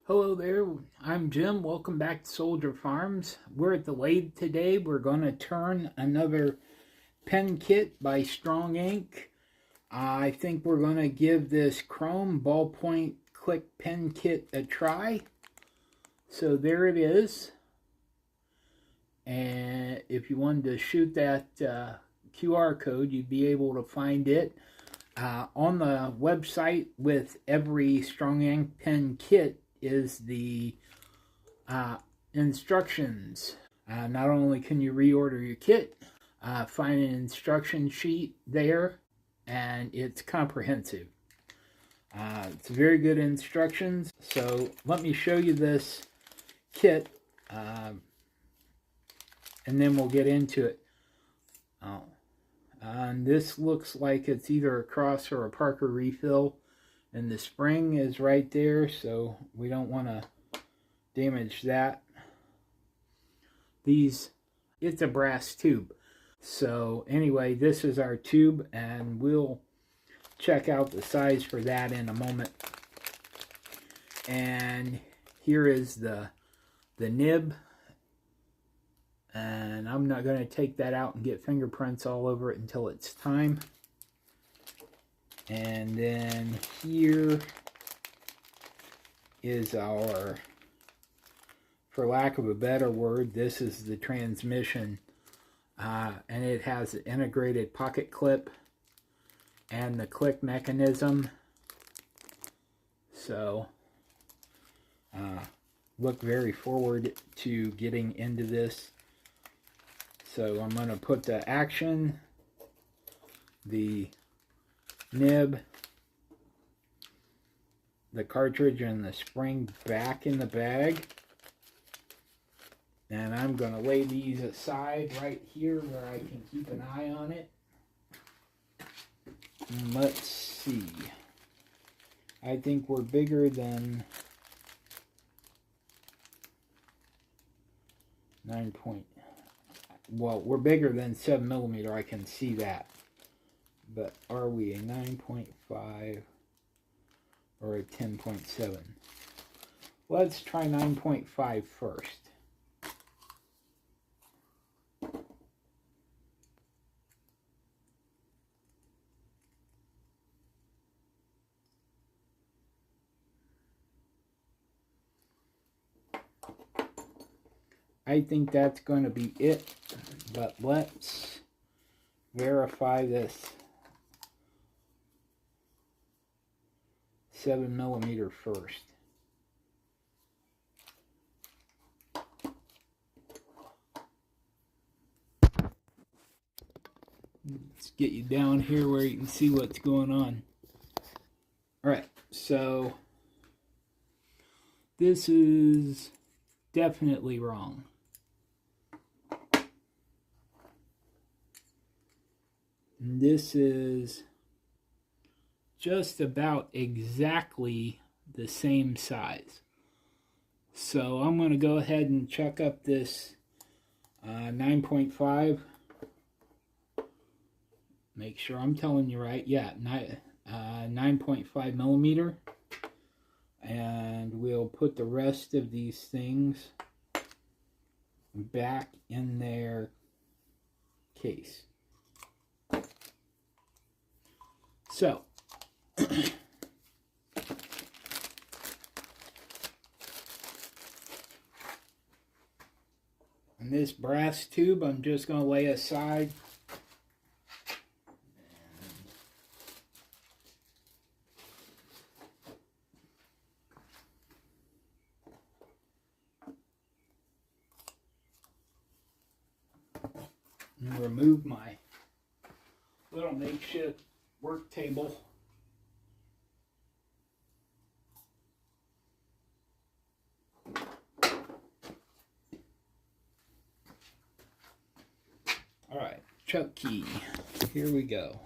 Hello there, I'm Jim. Welcome back to Soldier Farms. We're at the lathe today. We're going to turn another pen kit by Strong Ink. I think we're going to give this chrome ballpoint click pen kit a try. So there it is. And if you wanted to shoot that QR code, you'd be able to find it on the website with every Strong Ink pen kit is the instructions. Not only can you reorder your kit, find an instruction sheet there, and it's comprehensive. It's very good instructions. So let me show you this kit, and then we'll get into it. And this looks like it's either a Cross or a Parker refill. And the spring is right there, so we don't want to damage that. It's a brass tube. So anyway, this is our tube, and we'll check out the size for that in a moment. And here is the nib. And I'm not going to take that out and get fingerprints all over it until it's time. And then here is our, for lack of a better word, this is the transmission. And it has an integrated pocket clip and the click mechanism. So, look very forward to getting into this. So I'm going to put the action, the nib, the cartridge, and the spring back in the bag. And I'm going to lay these aside right here where I can keep an eye on it. And let's see. I think we're bigger than 9 point. Well, we're bigger than 7mm, I can see that. But are we a 9.5 or a 10.7? Let's try 9.5 first. I think that's going to be it, but let's verify this 7mm first. Let's get you down here where you can see what's going on. Alright, so this is definitely wrong. And this is just about exactly the same size. So I'm going to go ahead and check up this 9.5. Make sure I'm telling you right. Yeah, 9.5mm. And we'll put the rest of these things back in their case. So, and this brass tube I'm just going to lay aside. And remove my little makeshift work table. All right, chuck key. Here we go.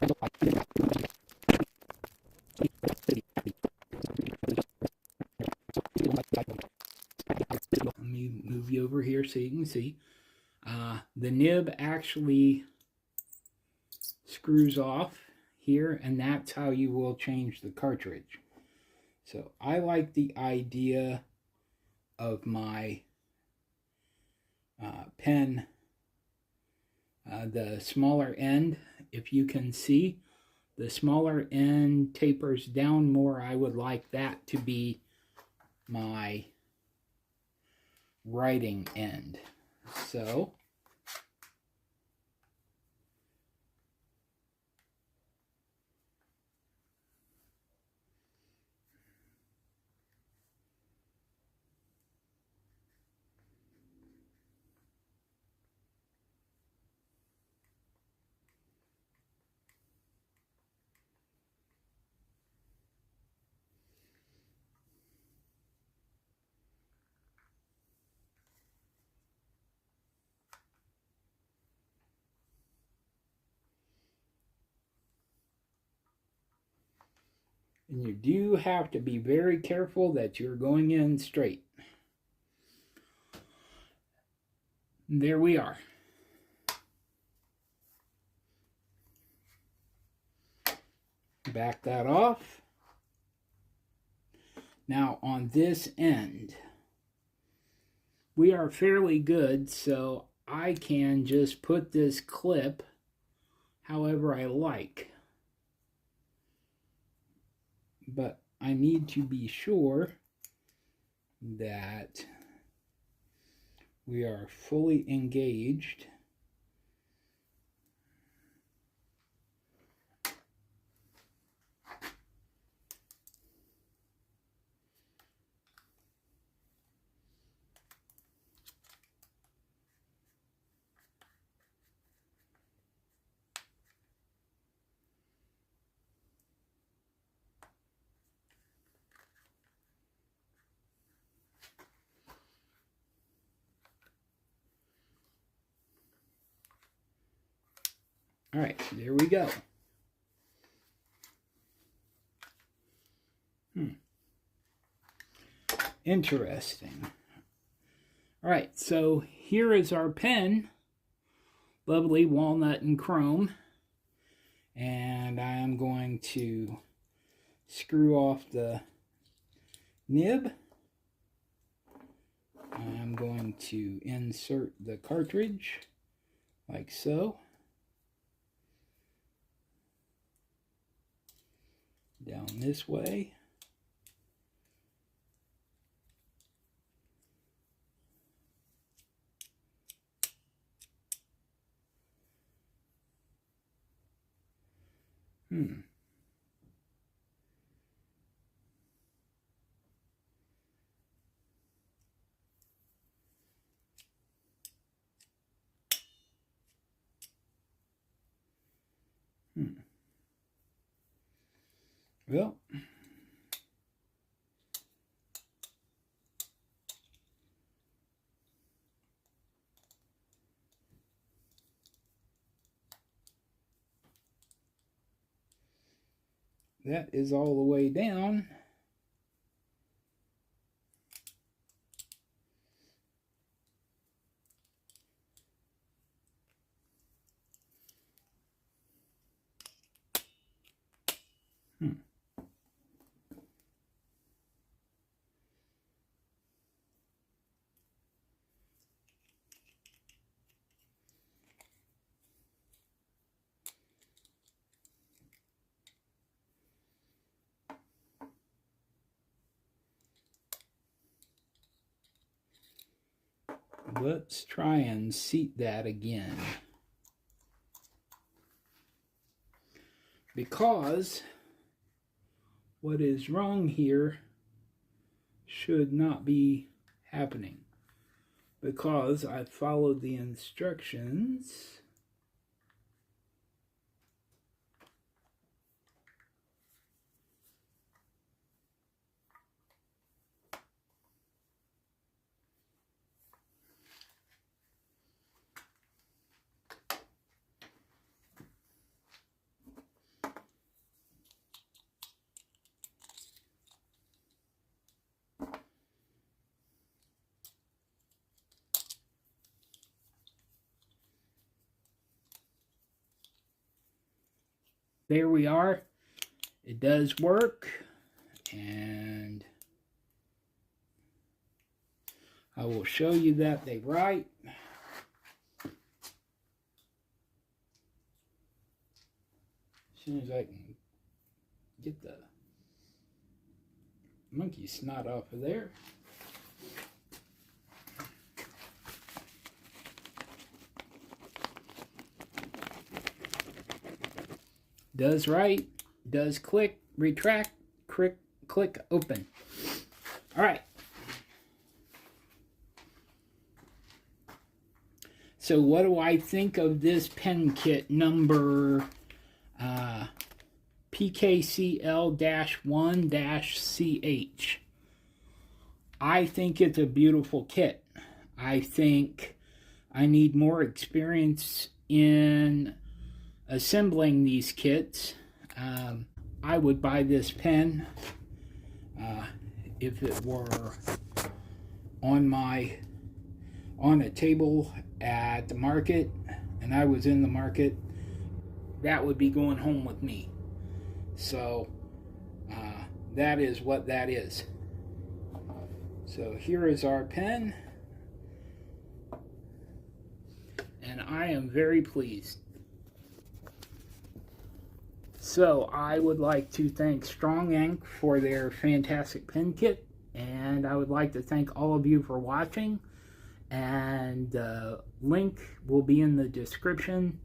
Let me move you over here so you can see. The nib actually screws off here, and that's how you will change the cartridge. So I like the idea of my pen, the smaller end. If you can see, the smaller end tapers down more. I would like that to be my writing end. So and you do have to be very careful that you're going in straight. And there we are. Back that off. Now on this end, we are fairly good, so I can just put this clip however I like. But I need to be sure that we are fully engaged. All right, there we go. Interesting. All right, so here is our pen, lovely walnut and chrome, and I am going to screw off the nib. I'm going to insert the cartridge like so. Down this way. Well, that is all the way down. Let's try and seat that again. Because what is wrong here should not be happening. Because I followed the instructions. there we are. It does work, and I will show you that they write. As soon as I can get the monkey snot off of there. Does write, does click, retract, click, open. All right. So what do I think of this pen kit number PKCL-1-CH? I think it's a beautiful kit. I think I need more experience in assembling these kits. I would buy this pen if it were on a table at the market and I was in the market. That would be going home with me. So that is what that is. So here is our pen, and I am very pleased. So I would like to thank Strong Ink for their fantastic pen kit, and I would like to thank all of you for watching, and the link will be in the description